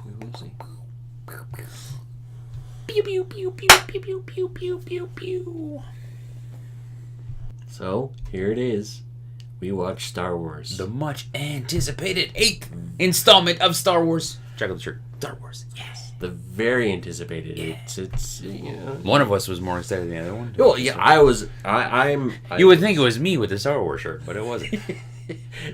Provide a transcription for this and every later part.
We will see. Pew pew pew pew pew pew pew pew pew pew. So here it is. We watched Star Wars. The much anticipated 8th installment of Star Wars. Check out the shirt. Star Wars. Yes. The very anticipated. Yeah. It's you know. One of us was more excited than the other one. Oh yeah, I'm. You would think it was me with the Star Wars shirt, but it wasn't.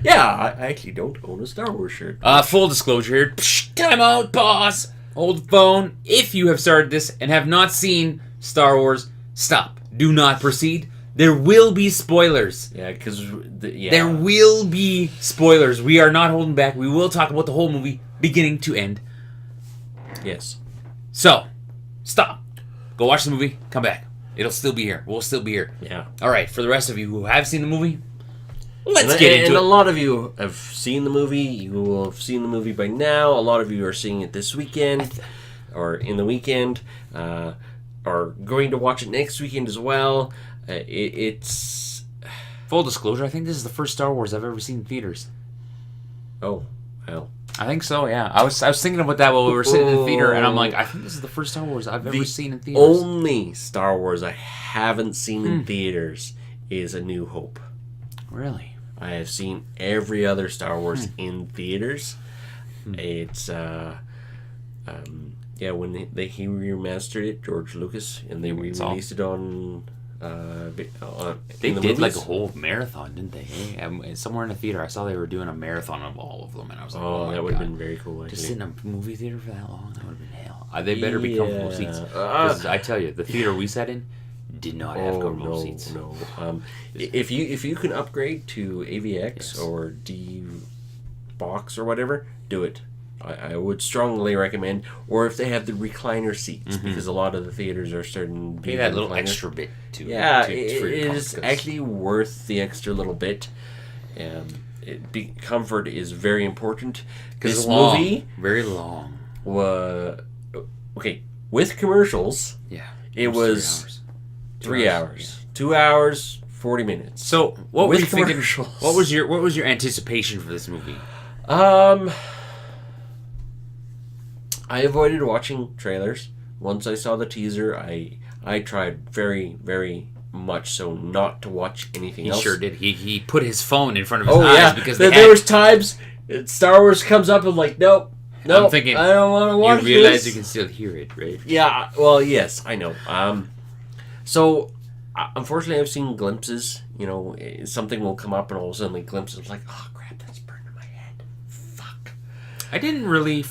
Yeah, I actually don't own a Star Wars shirt. Full disclosure here. Psh, time out, pause. Hold the phone. If you have started this and have not seen Star Wars, stop. Do not proceed. There will be spoilers. Yeah, because There will be spoilers. We are not holding back. We will talk about the whole movie, beginning to end. Yes. So, stop. Go watch the movie. Come back. It'll still be here. We'll still be here. Yeah. All right. For the rest of you who have seen the movie, let's get into it. And a lot of you have seen the movie. You will have seen the movie by now. A lot of you are seeing it this weekend or in the weekend. Are going to watch it next weekend as well. It's... Full disclosure, I think this is the first Star Wars I've ever seen in theaters. Oh, well. I think so, yeah. I was thinking about that while we were sitting in the theater, and I'm like, I think this is the first Star Wars I've ever seen in theaters. Only Star Wars I haven't seen in theaters is A New Hope. Really? I have seen every other Star Wars in theaters. It's when he remastered it, George Lucas, and they re-released it on. They did like a whole marathon, didn't they? Somewhere in the theater, I saw they were doing a marathon of all of them, and I was like, "Oh, that would have been very cool." Just sit in a movie theater for that long, that would have been hell. They better be comfortable seats. Because I tell you, the theater we sat in did not have comfortable seats. No. If you can upgrade to AVX or D box or whatever, do it. I would strongly recommend, or if they have the recliner seats, because a lot of the theaters are starting to pay that little extra bit to. Yeah, it is actually worth the extra little bit. Comfort is very important. Because this movie, very long. Okay, with commercials, it was 3 hours. 2 hours, 40 minutes. So what were you thinking? What was your anticipation for this movie? I avoided watching trailers. Once I saw the teaser, I tried very, very much so not to watch anything else. He sure did. He put his phone in front of his eyes because there was times Star Wars comes up and I'm like, nope, I'm thinking, I don't want to watch this. You realize you can still hear it, right? Yeah, well, yes, I know. So, unfortunately, I've seen glimpses. You know, something will come up and all of a sudden, glimpses like, oh crap, that's burned in my head. Fuck. I didn't really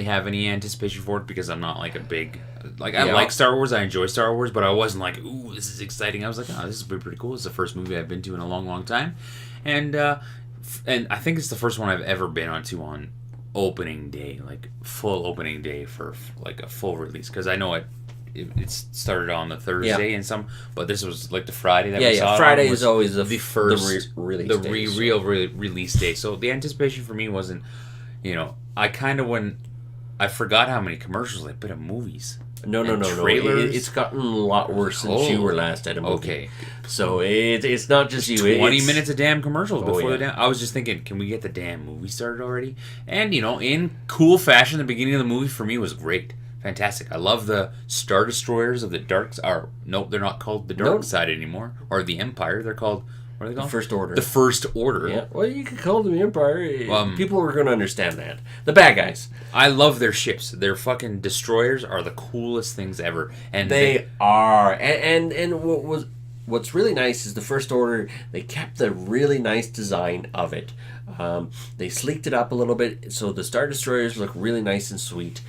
have any anticipation for it because I'm not like a big... I like Star Wars, I enjoy Star Wars, but I wasn't like, ooh, this is exciting. I was like, oh, this is pretty cool. It's the first movie I've been to in a long, long time. And I think it's the first one I've ever been on opening day, like full opening day for like a full release. Because I know it started on the Thursday and but this was like the Friday that we saw it. Friday is always the first release day. Real release day. So the anticipation for me wasn't, I kind of I forgot how many commercials they put in movies. No. It's gotten a lot worse since you were last at a movie. Okay. So it's not just you. 20 minutes of damn commercials before I was just thinking, can we get the damn movie started already? And, in cool fashion, the beginning of the movie for me was great. Fantastic. I love the Star Destroyers of the Dark Side. No, they're not called the Dark Side anymore. Or the Empire. They're called... What are they called? The First Order. The First Order. Yeah. Well, you could call them the Empire. People are going to understand that. The bad guys. I love their ships. Their fucking destroyers are the coolest things ever. And they are. And what's really nice is the First Order, they kept the really nice design of it. They sleeked it up a little bit, so the Star Destroyers look really nice and sweet.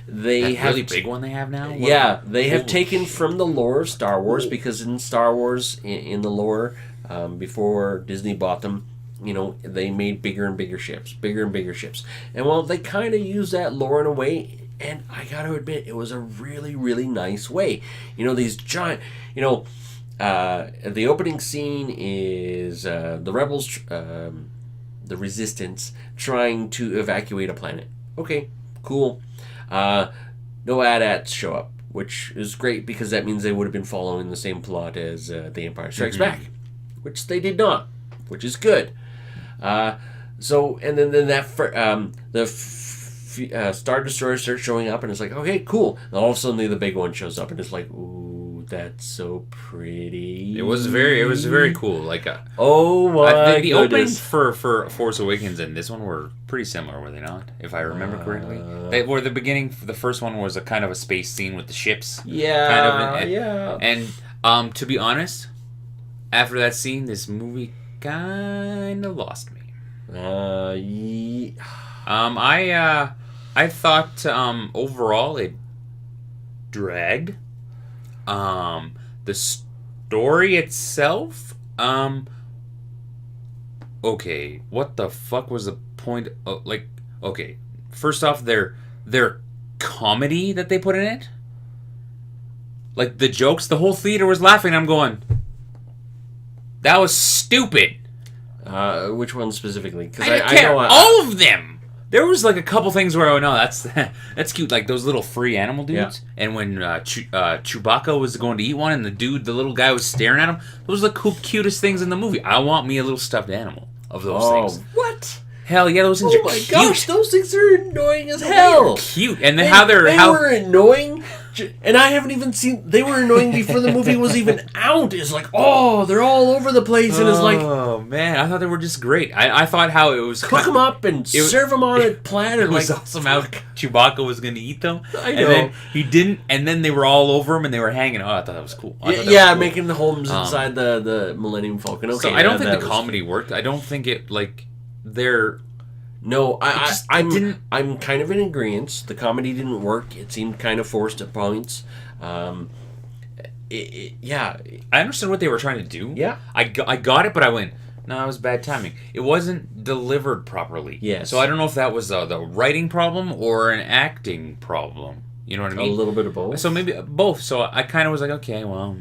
They have really big one they have now. They have taken from the lore of Star Wars because in Star Wars, in the lore, before Disney bought them, they made bigger and bigger ships, and well, they kind of used that lore in a way. And I got to admit, it was a really, really nice way. These giant, the opening scene is the rebels, the resistance, trying to evacuate a planet. Okay, cool. No AT-ATs show up, which is great because that means they would have been following the same plot as The Empire Strikes Back, which they did not, which is good. So, and then that Star Destroyers start showing up, and it's like, okay, cool. And all of a sudden, the big one shows up, and it's like, ooh, that's so pretty. It was very cool. Like, oh my the goodness. openings for Force Awakens and this one were pretty similar, were they not? If I remember correctly, they were the beginning. The first one was a kind of a space scene with the ships. Yeah, kind of, yeah. And to be honest, after that scene, this movie kind of lost me. Yeah. I thought overall it dragged. The story itself, okay, what the fuck was the point of, like, okay, first off, their comedy that they put in it, like the jokes, the whole theater was laughing. I'm going, that was stupid. Which one specifically? Because I care. All of them. There was like a couple things where, oh no, that's cute, like those little free animal dudes. Yeah. And when Chewbacca was going to eat one, and the little guy was staring at him. Those are the cutest things in the movie. I want me a little stuffed animal of those things. What? Hell yeah, those things are cute. Oh my gosh, those things are annoying as hell. Cute, and then they were annoying. And I haven't even seen. They were annoying before the movie was even out. It's like, oh, they're all over the place, and it's like, oh man, I thought they were just great. I thought how it was cook them up and serve them on a platter. It was like, awesome how Chewbacca was going to eat them. I know. And then he didn't, and then they were all over him, and they were hanging. Oh, I thought that was cool. Yeah, cool. Making the homes inside the Millennium Falcon. Okay, so I don't think the comedy worked. I don't think it they're. No, I'm kind of in agreement. The comedy didn't work. It seemed kind of forced at points. Yeah. I understood what they were trying to do. Yeah. I got it, but I went, no, it was bad timing. It wasn't delivered properly. Yes. So I don't know if that was the writing problem or an acting problem. You know what I mean? A little bit of both. So maybe both. So I kind of was like, okay, well,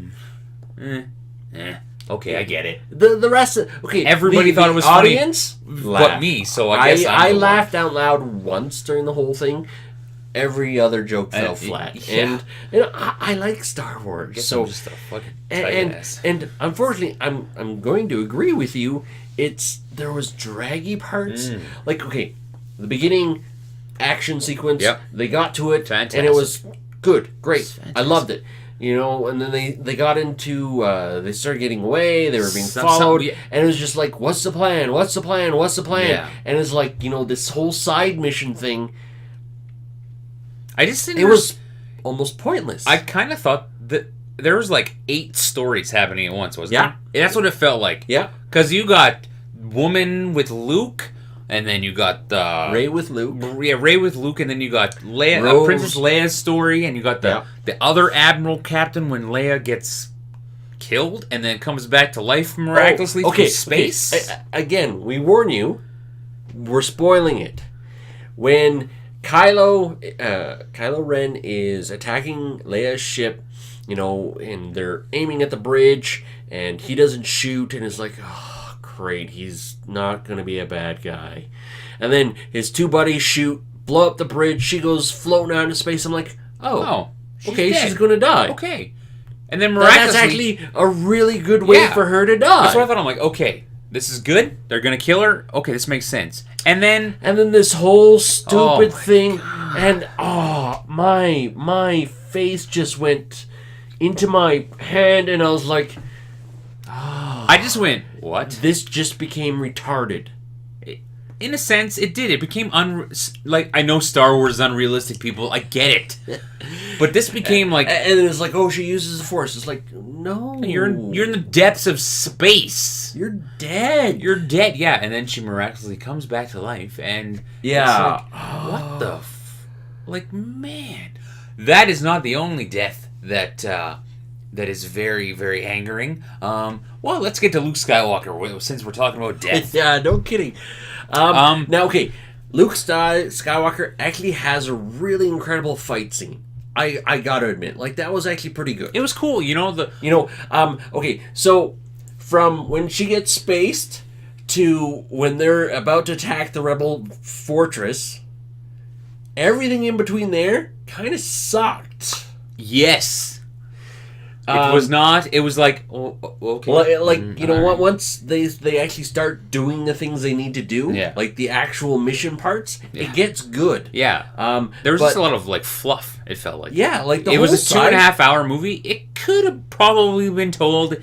okay, I get it. The rest of everybody thought it was audience funny, but me. So I guess I laughed out loud once during the whole thing. Every other joke fell flat, yeah. and I like Star Wars. So I'm just a fucking and unfortunately, I'm going to agree with you. There was draggy parts. Like, okay, the beginning action sequence. Yep. They got to it, fantastic. And it was good, great. I loved it. You know, and then they got into, they started getting away, they were being followed, and it was just like, what's the plan? What's the plan? What's the plan? Yeah. And it's like, you know, this whole side mission thing, I just didn't. It was almost pointless. I kind of thought that there was like 8 stories happening at once, wasn't there? Yeah. That's what it felt like. Yeah. Because you got woman with Luke, and then you got Rey with Luke. Yeah, Rey with Luke, and then you got Leia, Princess Leia's story, and you got the other Admiral Captain when Leia gets killed and then comes back to life miraculously from space. Okay. Again, we warn you, we're spoiling it. When Kylo Ren is attacking Leia's ship, you know, and they're aiming at the bridge, and he doesn't shoot, and it's like, oh, great, he's not going to be a bad guy. And then his 2 buddies shoot, blow up the bridge, she goes floating out into space. I'm like, she's going to die. Okay. And then miraculously... That's actually a really good way for her to die. That's what I thought. I'm like, okay, this is good. They're going to kill her. Okay, this makes sense. And then this whole stupid thing, God. And my face just went into my hand, and I was like, I just went, what? This just became retarded. In a sense, it did. It became I know Star Wars is unrealistic, people. I get it, but this became like, and it's like, oh, she uses the Force. It's like, no, you're in the depths of space. You're dead. You're dead. Yeah, and then she miraculously comes back to life, and yeah, what the, like, man, that is not the only death that is very, very angering. Well, let's get to Luke Skywalker since we're talking about death. Yeah, no kidding. Now, okay, Luke Skywalker actually has a really incredible fight scene. I gotta admit, like, that was actually pretty good. It was cool, okay, so from when she gets spaced to when they're about to attack the Rebel fortress, everything in between there kind of sucked. Yes. It was not. It was like, okay. Well, once they actually start doing the things they need to do, like the actual mission parts, it gets good. Yeah. There was just a lot of like fluff. It felt like. Yeah, like the it whole was a 2.5 hour movie. It could have probably been told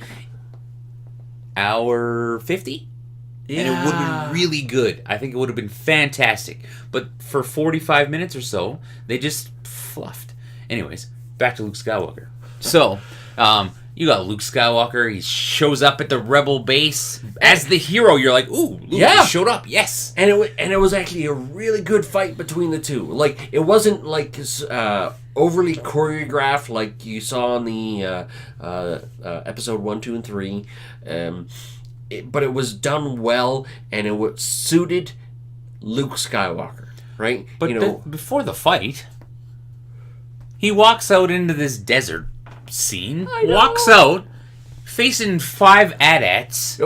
hour 50. Yeah. And it would have been really good. I think it would have been fantastic. But for 45 minutes or so, they just fluffed. Anyways, back to Luke Skywalker. So, you got Luke Skywalker. He shows up at the Rebel base as the hero. You're like, ooh, Luke he showed up. Yes. And it was actually a really good fight between the two. Like, it wasn't like overly choreographed like you saw in the episode 1, 2, and 3. But it was done well, and it suited Luke Skywalker, right? But before the fight, he walks out into this desert scene, walks out, facing 5 AT-ATs,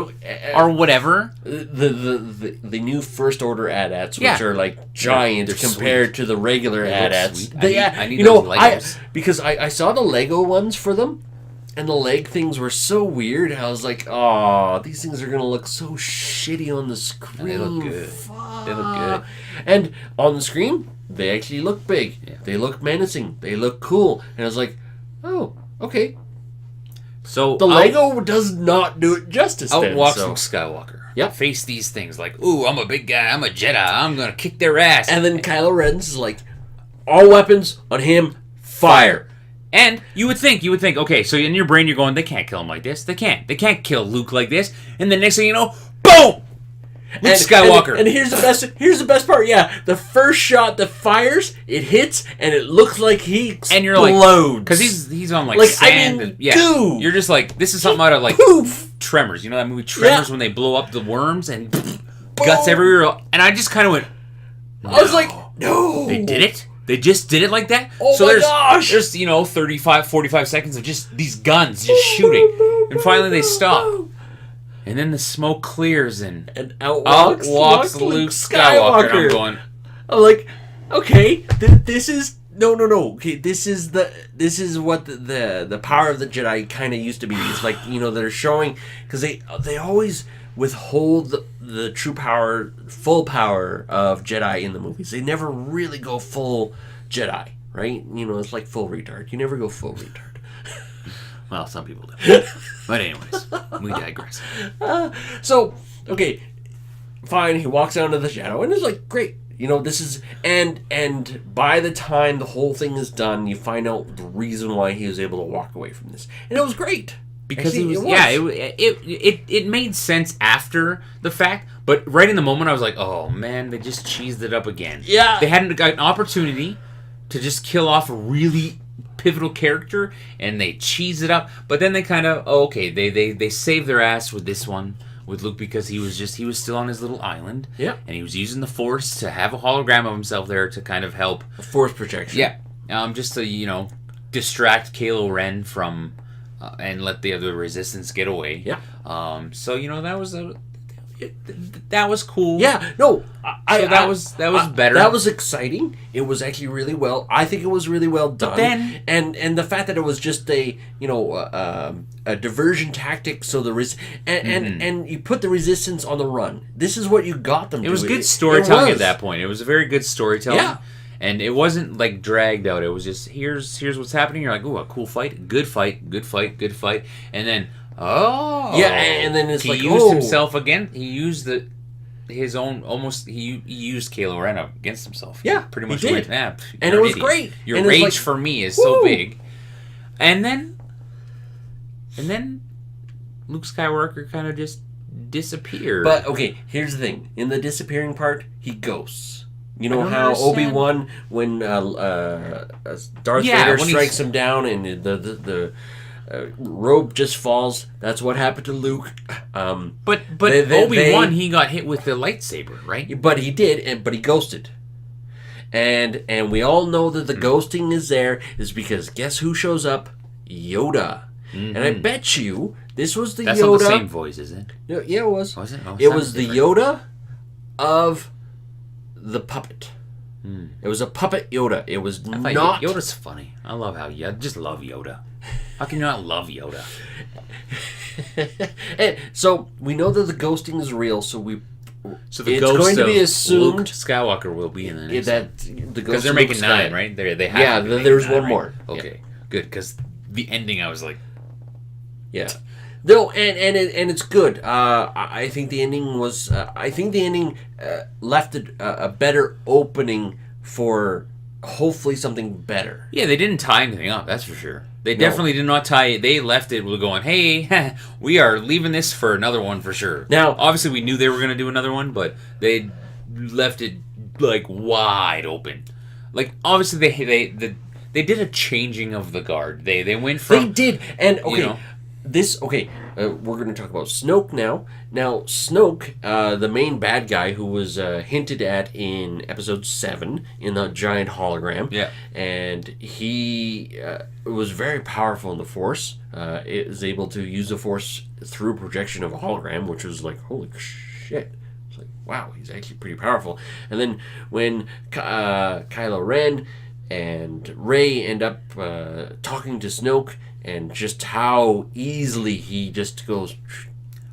or whatever. The new First Order AT-ATs, which are like giant compared to the regular AT-ATs. I need those Legos. Because I saw the Lego ones for them, and the leg things were so weird. I was like, oh, these things are going to look so shitty on the screen. They look good. Fuck. They look good. And on the screen, they actually look big. Yeah. They look menacing. They look cool. And I was like, oh, okay. So the Lego does not do it justice. Out walks Luke Skywalker. Yep. Face these things like, ooh, I'm a big guy. I'm a Jedi. I'm going to kick their ass. And then Kylo Ren's is like, all weapons on him, fire. And you would think, okay, so in your brain you're going, they can't kill him like this. They can't kill Luke like this. And the next thing you know, boom! Luke Skywalker. And here's the best part. Yeah, the first shot that fires, it hits, and it looks like he explodes. And you're like, because he's on like sand. Goo. You're just like, this is something out of like Tremors. You know that movie Tremors when they blow up the worms and guts everywhere. And I just kind of went, no. I was like, no. They did it? They just did it like that? Oh so my gosh! There's 45 seconds of just these guns just shooting. And finally they stop. And then the smoke clears and out walks Luke Skywalker. I'm like, okay, this is no. Okay, this is what the power of the Jedi kind of used to be. It's like, they're showing, because they always withhold the true power, full power of Jedi in the movies. They never really go full Jedi, right? It's like full retard. You never go full retard. Well, some people do. But anyways, we digress. So, okay, fine. He walks out into the shadow, and it's like, great. This is... And by the time the whole thing is done, you find out the reason why he was able to walk away from this. And it was great. Because it made sense after the fact, but right in the moment I was like, oh man, they just cheesed it up again. Yeah. They hadn't got an opportunity to just kill off a really pivotal character, and they cheese it up, but then they kind of, they saved their ass with this one, with Luke, because he was still on his little island. Yeah. And he was using the Force to have a hologram of himself there to kind of help. Force projection. Yeah. Just to, distract Kylo Ren from... and let the other resistance get away. Yeah. So that was cool. Yeah. No. That was better. That was exciting. It was actually really well. I think it was really well done. But then, and the fact that it was just a diversion tactic, so and you put the resistance on the run. This is what you got them. It was good storytelling at that point. It was a very good storytelling. Yeah. And it wasn't like dragged out. It was just, here's what's happening. You're like, ooh, a cool fight, good fight. And then, and then it's like, he used himself again. He used his own, he used Kylo Ren up against himself. Yeah, pretty much. He did. And it was great. Your rage for me is so big. And then Luke Skywalker kind of just disappeared. But okay, here's the thing: in the disappearing part, he ghosts. You know how Obi-Wan, when Darth Vader strikes him down and the robe just falls, that's what happened to Luke. But Obi-Wan, he got hit with the lightsaber, right? But he did, but he ghosted. And we all know that the ghosting is there is because guess who shows up? Yoda. Mm-hmm. And I bet you this was the That's Yoda. That's not the same voice, is it? Yeah, it was. Was it? Oh, it was the Yoda of the puppet. It was a puppet Yoda. It was not... Yoda's funny. I just love Yoda. How can you not love Yoda? So we know that the ghosting is real. So So the it's ghost going to of be assumed Luke Skywalker will be in the next that one. the Because ghost they're of making Luke 9, Skywalker- right? They have Yeah, to be making there's 9, one right? more. Okay, good. Because the ending, I was like, Yeah, no, and it's good. I think the ending was. I think the ending left a better opening for hopefully something better. yeah, they didn't tie anything up. That's for sure. They definitely did not tie it. They left it with going, hey, we are leaving this for another one for sure. Now, obviously, we knew they were going to do another one, but they left it like wide open. Like obviously, they did a changing of the guard. They went from they did, and okay, you know, we're going to talk about Snoke now. Now, Snoke, the main bad guy who was hinted at in Episode 7 in the giant hologram. Yeah. And he was very powerful in the Force. It was able to use the Force through projection of a hologram, which was like, holy shit. It's like, wow, he's actually pretty powerful. And then when Kylo Ren and Rey end up talking to Snoke, and just how easily he just goes.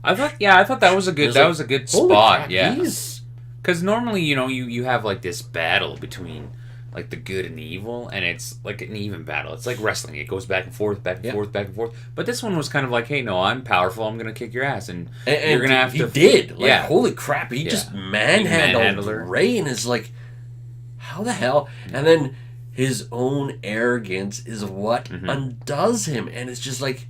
I thought that was a good Holy spot. crap, Yeah, he's because normally you have like this battle between like the good and the evil, and it's like an even battle. It's like wrestling; it goes back and forth, back and forth, back and forth. But this one was kind of like, hey, no, I'm powerful. I'm gonna kick your ass, and you're gonna have to. He did. Like, holy crap! He just manhandled manhandled her. Rey, and is like, how the hell? And then his own arrogance is what undoes him, and it's just like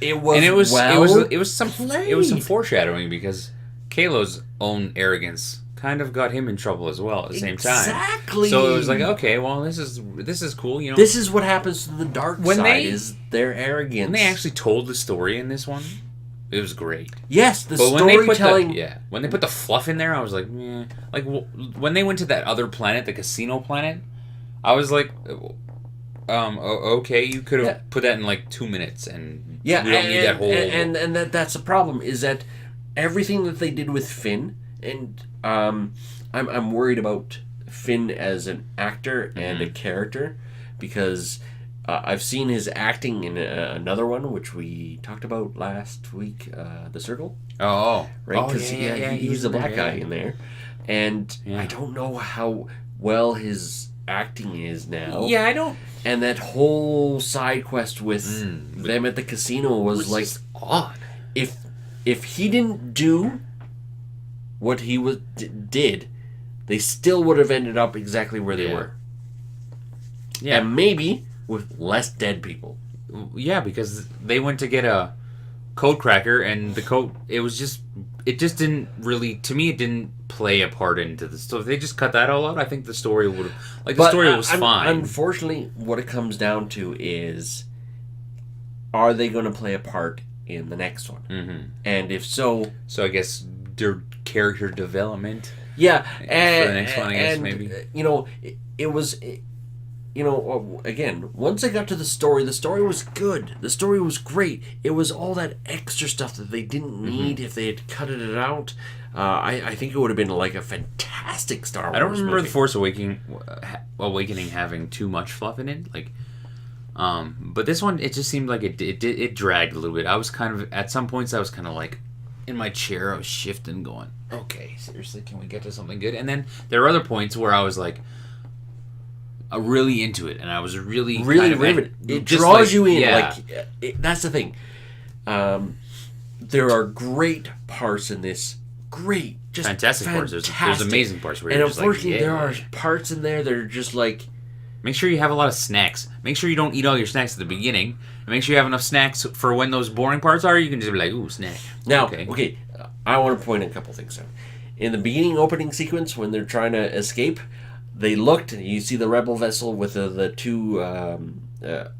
it was some foreshadowing, because Kalo's own arrogance kind of got him in trouble as well at the same time. Exactly. So it was like, okay, well, this is cool, you know. This is what happens to the dark side, is their arrogance. When they actually told the story in this one, it was great. Yes, the but storytelling. When they put the fluff in there, I was like, meh. Like when they went to that other planet, the casino planet, I was like, okay, you could have put that in like 2 minutes, and we don't need that whole. And that's the problem, is that everything that they did with Finn, and I'm worried about Finn as an actor and a character, because I've seen his acting in another one, which we talked about last week, The Circle. Oh, right, because he's a black guy in there, and I don't know how well his acting is now. Yeah, I don't. And that whole side quest with them at the casino was like odd. If he didn't do what he did, they still would have ended up exactly where they were. Yeah, and maybe with less dead people. Yeah, because they went to get a code cracker, and the code it just didn't really, to me, it didn't play a part into the story. If they just cut that all out, I think the story would have, like, the story was fine. Unfortunately, what it comes down to is, are they going to play a part in the next one? Mm-hmm. And if so, I guess their character development. Yeah, and for the next one, I guess maybe. It was. Again, once I got to the story was good. The story was great. It was all that extra stuff that they didn't need if they had cut it out. I think it would have been like a fantastic Star Wars. I don't remember movie. The Force Awakening having too much fluff in it. Like, but this one, it just seemed like it dragged a little bit. I was kind of, at some points, I was kind of like in my chair. I was shifting, going, okay, seriously, can we get to something good? And then there were other points where I was like, really into it, and I was really riveted. It draws you in. Yeah. That's the thing. There are great parts in this. Great, just fantastic parts. There's amazing parts where you're just like, unfortunately, there are parts in there that are just like. Make sure you have a lot of snacks. Make sure you don't eat all your snacks at the beginning. And make sure you have enough snacks for when those boring parts are. You can just be like, ooh, snack. Now, okay, I want to point a couple things out. In the beginning opening sequence, when they're trying to escape, they looked, and you see the rebel vessel with the two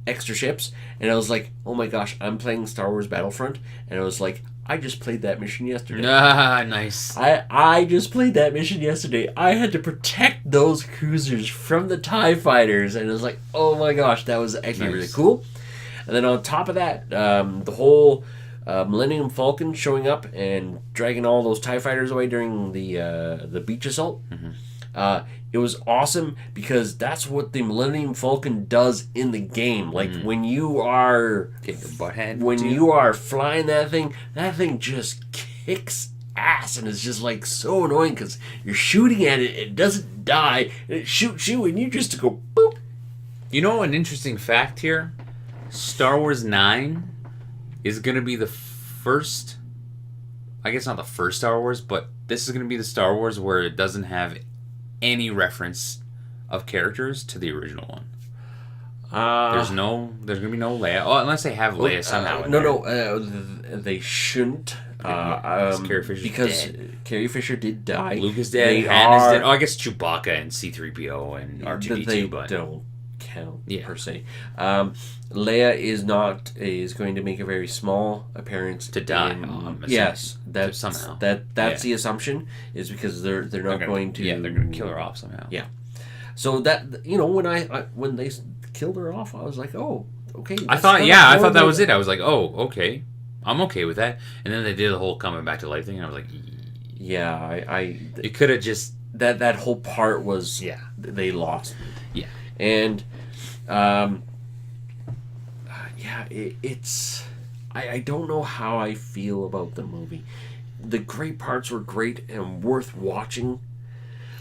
extra ships, and I was like, oh my gosh, I'm playing Star Wars Battlefront, and I was like, I just played that mission yesterday. Ah, nice. I just played that mission yesterday. I had to protect those cruisers from the TIE fighters, and it was like, oh my gosh, that was actually really cool. And then on top of that, the whole Millennium Falcon showing up and dragging all those TIE fighters away during the beach assault. Mm-hmm. It was awesome because that's what the Millennium Falcon does in the game. Like when you are you are flying that thing just kicks ass, and it's just like so annoying because you're shooting at it, it doesn't die, and it shoots you, and you just go boop. You know, an interesting fact here: Star Wars 9 is going to be the first. I guess not the first Star Wars, but this is going to be the Star Wars where it doesn't have any reference of characters to the original one. There's going to be no Leia. Oh, unless they have Leia somehow. They shouldn't. Carrie Fisher's because dead. Carrie Fisher did die. Luke is dead. Han is dead. Oh, I guess Chewbacca and C-3PO and R2-D2, but don't count per se. Leia is going to make a very small appearance to die. Yes, that's somehow. That's the assumption, is because they're not going to. Yeah, they're going to kill her off somehow. Yeah. So that, you know, when they killed her off, I was like, oh, okay. I thought that was it. I was like, oh, okay, I'm okay with that. And then they did the whole coming back to life thing, and I was like, yeah, it could have just that whole part was they lost me. Yeah. And it's I don't know how I feel about the movie. The great parts were great and worth watching,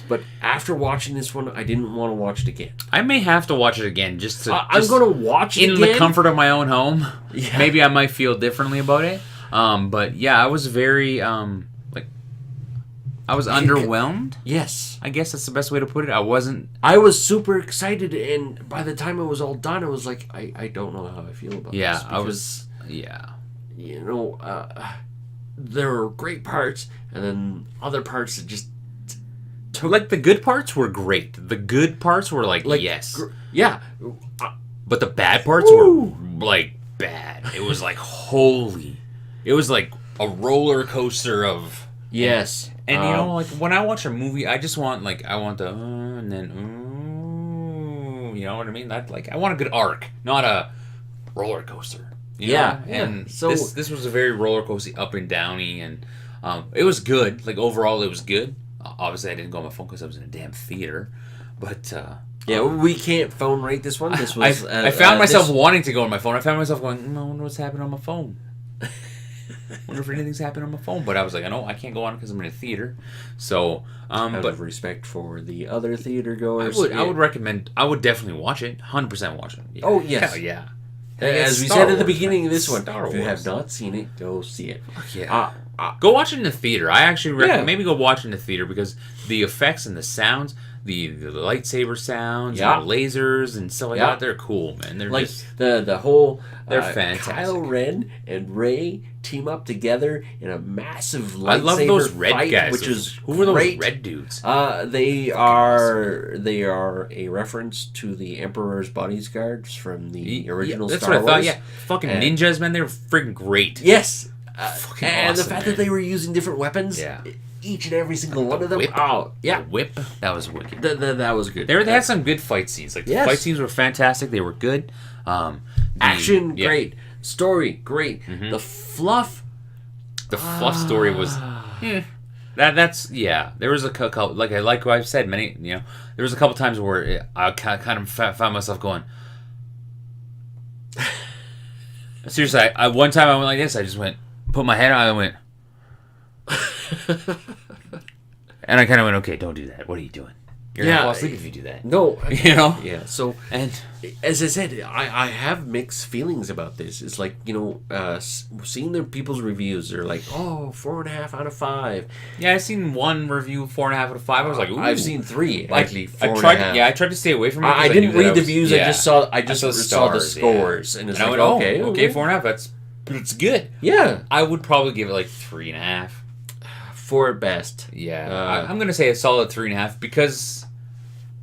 but after watching this one, I didn't want to watch it again. I may have to watch it again just to. I'm going to watch it in again. The comfort of my own home. Yeah. Maybe I might feel differently about it. But yeah, I was very I was underwhelmed. Yes. I guess that's the best way to put it. I was super excited, and by the time it was all done, I was like, I don't know how I feel about this. You know, there were great parts, and then other parts that just took... Like, the good parts were great. The good parts were yes. But the bad parts were, bad. It was like, holy... It was like a roller coaster of... Yes. And you know, like, when I watch a movie, I just want, I want the, and then, you know what I mean? I want a good arc, not a roller coaster. You know? And so this was a very roller coaster, up and downy, and it was good. Like, overall, it was good. Obviously, I didn't go on my phone because I was in a damn theater, but... we can't phone rate this one. This was... I found myself wanting to go on my phone. I found myself going, I wonder what's happening on my phone. Wonder if anything's happened on my phone, but I was like, I can't go on because I'm in a theater. So, out of respect for the other theater goers, I would recommend. I would definitely watch it. 100% watch it. Yeah. Oh yes, hell yeah. As we said at the beginning of this one, if you have not seen it, go see it. Yeah. Go watch it in the theater. I actually recommend maybe go watch it in the theater because the effects and the sounds, the lightsaber sounds, and the lasers and stuff like that, they're cool, man. They're like just the whole they're fantastic. Kylo Ren and Rey team up together in a massive lightsaber I love those red fight, guys. Which is who were those great. red dudes? They are a reference to the Emperor's bodyguards from the original Star Wars. That's what I thought. Yeah, fucking ninjas, man. They were freaking great. Yes, fucking and awesome, the fact that they were using different weapons. Yeah. Each and every single one of them. Whip. Oh, yeah. The whip. That was wicked. That was good. They had some good fight scenes. Like, the fight scenes were fantastic. They were good. Action, great. Story, great. Mm-hmm. The fluff. The fluff story was... That's... Yeah. There was a couple... Like I've said, many... You know, there was a couple times where I kind of found myself going... Seriously, one time I went like this. I just went... Put my head on. I went... And I kind of went, okay, don't do that. What are you doing? You're gonna fall asleep if you do that. No, you know. Yeah. So, and as I said, I have mixed feelings about this. It's like, you know, seeing the people's reviews. They're like, 4.5 out of 5. Yeah, I've seen one review 4.5 out of 5. I was like, ooh. I've seen 3 actually. I tried to stay away from it. I didn't read the views. I just saw the scores, and it's like, okay, 4.5. That's good. Yeah, I would probably give it like 3.5. 4 at best. Yeah, I'm gonna say a solid 3.5 because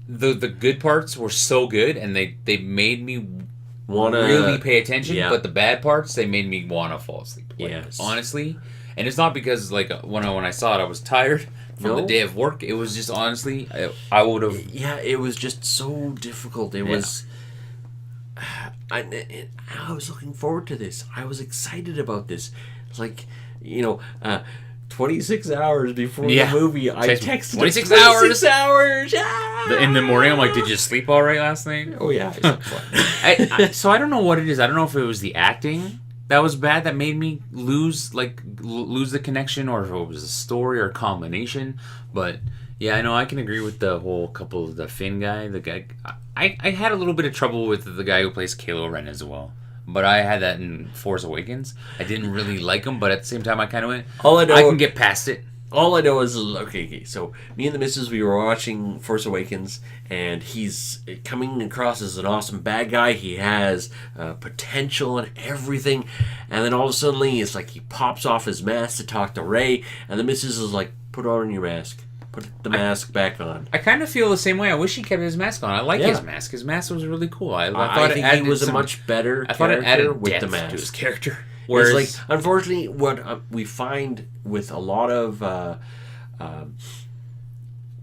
the good parts were so good and they made me wanna really pay attention. Yeah. But the bad parts, they made me wanna fall asleep. Honestly, and it's not because like when I saw it, I was tired from the day of work. It was just honestly, I would have. Yeah, it was just so difficult. It was. I was looking forward to this. I was excited about this. It's like, you know. 26 hours before the movie, I texted 26 hours. 26 hours. Ah! In the morning, I'm like, did you sleep all right last night? Oh, yeah. So I don't know what it is. I don't know if it was the acting that was bad that made me lose the connection, or if it was a story or a combination. But yeah, I know I can agree with the whole couple of the Finn guy. The guy, I had a little bit of trouble with the guy who plays Kylo Ren as well. But I had that in Force Awakens. I didn't really like him, but at the same time, I kind of went, I can get past it. All I know is, okay, so me and the missus, we were watching Force Awakens, and he's coming across as an awesome bad guy. He has potential and everything, and then all of a sudden, it's like he pops off his mask to talk to Rey, and the missus is like, put on your mask. Put the mask back on. I kind of feel the same way. I wish he kept his mask on. I like his mask. His mask was really cool. I thought think he was a much better character with the mask. To his character. Whereas, like, unfortunately, what we find with a lot of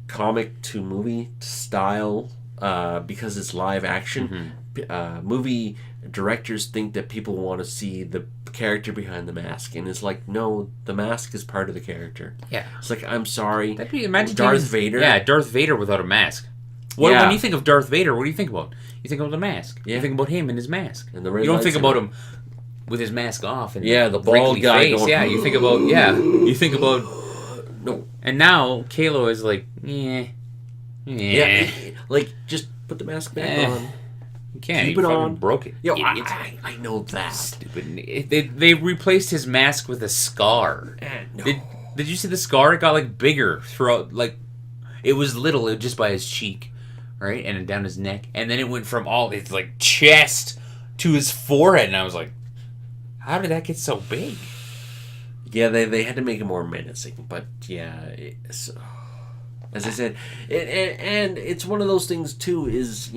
comic to movie style, because it's live action, movie directors think that people want to see the character behind the mask, and it's like, no, the mask is part of the character. Yeah, it's like, I'm sorry, imagine Darth Vader. Yeah, Darth Vader without a mask. When you think of Darth Vader, what do you think about? You think of the mask. You think about him and his mask. And you don't think about him with his mask off and the bald guy face. Going, you think about no. And now Kylo is like, like, just put the mask back on. You can't. Keep it on. Broke it. Yo, I know that. Stupid. They replaced his mask with a scar. No. Did you see the scar? It got like bigger throughout. Like, it was little, just by his cheek, right, and then down his neck, and then it went from all his like chest to his forehead, and I was like, how did that get so big? Yeah, they had to make it more menacing, but yeah, as I said, and it's one of those things too. Is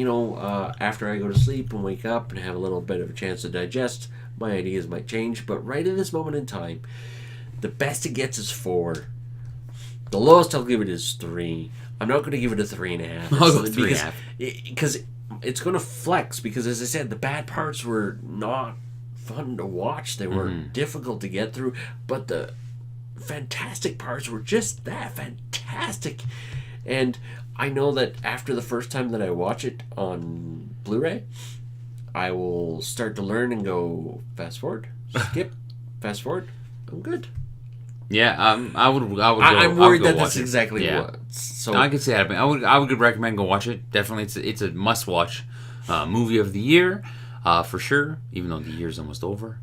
after I go to sleep and wake up and have a little bit of a chance to digest, my ideas might change. But right at this moment in time, the best it gets is 4. The lowest I'll give it is 3. I'm not going to give it a 3.5. I'll go 3.5 because it's going to flex. Because as I said, the bad parts were not fun to watch. They were difficult to get through, but the fantastic parts were just that fantastic. And I know that after the first time that I watch it on Blu-ray, I will start to learn and go fast forward, skip, fast forward. I'm good. Yeah, I would. I'm worried that that's exactly what. So I could say that. I would recommend go watch it. Definitely, it's a must-watch movie of the year, for sure. Even though the year's almost over.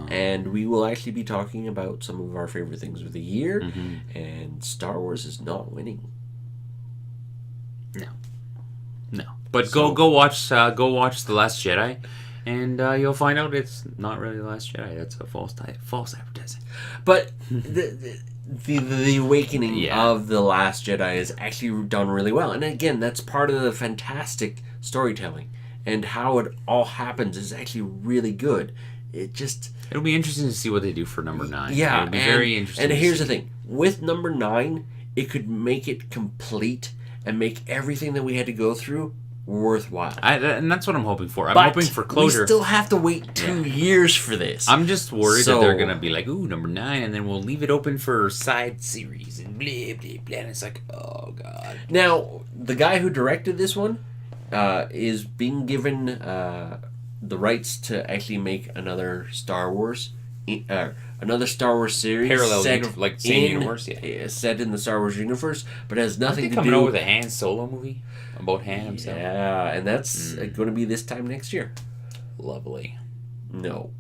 And we will actually be talking about some of our favorite things of the year, and Star Wars is not winning. No. But go watch The Last Jedi, and you'll find out it's not really The Last Jedi. That's a false advertising. But the awakening of The Last Jedi is actually done really well, and again, that's part of the fantastic storytelling, and how it all happens is actually really good. It'll be interesting to see what they do for number 9. Yeah, it'll be very interesting. And here's the thing: with number 9, it could make it complete and make everything that we had to go through worthwhile. And that's what I'm hoping for. I'm hoping for closure. We still have to wait 2 years for this. I'm just worried that they're gonna be like, ooh, number 9, and then we'll leave it open for side series and blah blah blah. And it's like, oh god. Now, the guy who directed this one is being given the rights to actually make another Star Wars series parallel same universe, set in the Star Wars universe, but has nothing to do. Coming out with a Han Solo movie about Han himself. Yeah, and that's going to be this time next year. Lovely. No.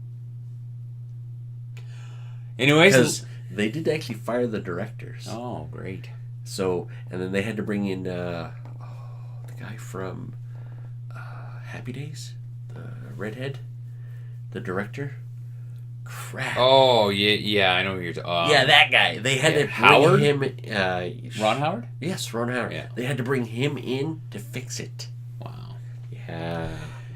Anyways, because they did actually fire the directors. Oh, great. So, and then they had to bring in the guy from Happy Days, the redhead, the director. Crap. Oh, yeah, I know who you're talking. Yeah, that guy. They had to Howard? bring him. Ron Howard? Yes, Ron Howard. Yeah. They had to bring him in to fix it. Wow. Yeah.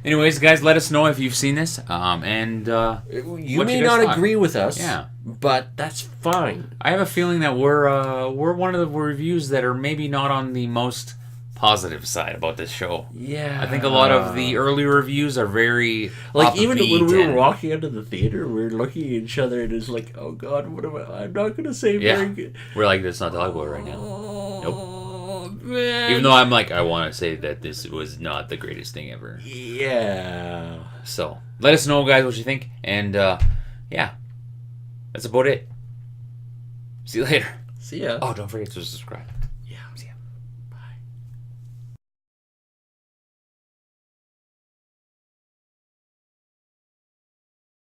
Anyways, guys, let us know if you've seen this. You may not agree with us. Yeah. But that's fine. I have a feeling that we're one of the reviews that are maybe not on the most positive side about this show. Yeah. I think a lot of the early reviews are very like even when we were and, walking into the theater, we were looking at each other and it's like, oh God, what am I? I'm not gonna say very good. We're like, let's not talk about it right now. Nope. Man. Even though I'm like, I want to say that this was not the greatest thing ever. Yeah. So let us know, guys, what you think, and yeah, that's about it. See you later. See ya. Oh, don't forget to subscribe.